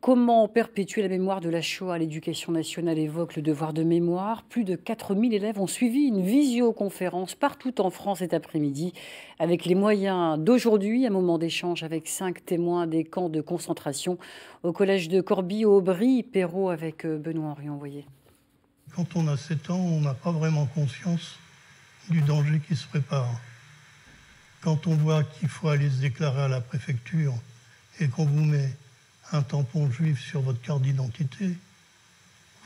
Comment perpétuer la mémoire de la Shoah? L'éducation nationale évoque le devoir de mémoire. Plus de 4000 élèves ont suivi une visioconférence partout en France cet après-midi avec les moyens d'aujourd'hui. Un moment d'échange avec 5 témoins des camps de concentration au collège de Corbie-Aubry, Perrault avec Benoît Henriot envoyé. Quand on a 7 ans, on n'a pas vraiment conscience du danger qui se prépare. Quand on voit qu'il faut aller se déclarer à la préfecture et qu'on vous met un tampon juif sur votre carte d'identité,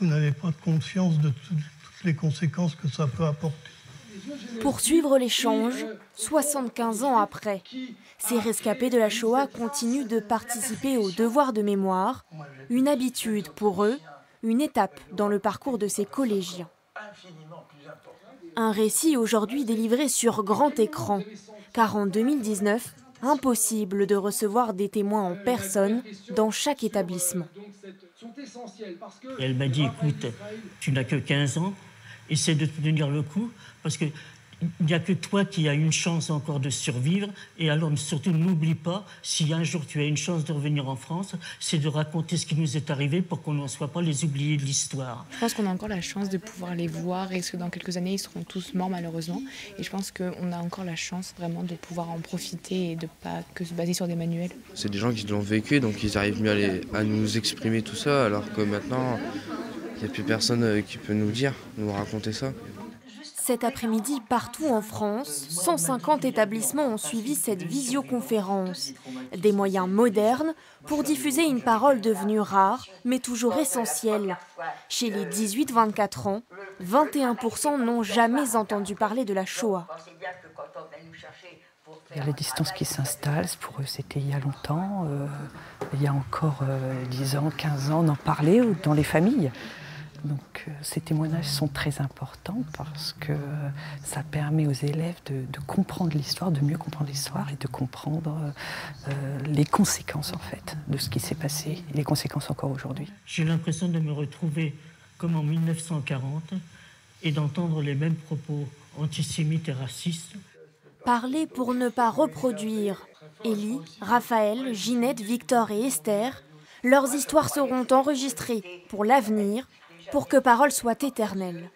vous n'avez pas de conscience de toutes les conséquences que ça peut apporter. Poursuivre l'échange, 75 ans après. Ces rescapés de la Shoah continuent de participer au devoir de mémoire, une habitude pour eux, une étape dans le parcours de ces collégiens. Un récit aujourd'hui délivré sur grand écran, car en 2019, impossible de recevoir des témoins en personne dans chaque établissement. Elle m'a dit, écoute, tu n'as que 15 ans, essaie de tenir le coup, parce qu'il n'y a que toi qui as une chance encore de survivre. Et alors, surtout, n'oublie pas, si un jour tu as une chance de revenir en France, c'est de raconter ce qui nous est arrivé pour qu'on ne soit pas les oubliés de l'histoire. Je pense qu'on a encore la chance de pouvoir les voir et que dans quelques années, ils seront tous morts malheureusement. Et je pense qu'on a encore la chance vraiment de pouvoir en profiter et de ne pas que se baser sur des manuels. C'est des gens qui l'ont vécu, donc ils arrivent mieux à nous exprimer tout ça, alors que maintenant, il n'y a plus personne qui peut nous raconter ça. Cet après-midi, partout en France, 150 établissements ont suivi cette visioconférence. Des moyens modernes pour diffuser une parole devenue rare, mais toujours essentielle. Chez les 18-24 ans, 21% n'ont jamais entendu parler de la Shoah. Il y a la distance qui s'installe, pour eux c'était il y a longtemps, il y a encore 10 ans, 15 ans, on en parlait dans les familles. Donc ces témoignages sont très importants parce que ça permet aux élèves de comprendre l'histoire, de mieux comprendre l'histoire et de comprendre les conséquences en fait de ce qui s'est passé et les conséquences encore aujourd'hui. J'ai l'impression de me retrouver comme en 1940 et d'entendre les mêmes propos antisémites et racistes. Parler pour ne pas reproduire. Élie, Raphaël, Ginette, Victor et Esther, leurs histoires seront enregistrées pour l'avenir, pour que parole soit éternelle.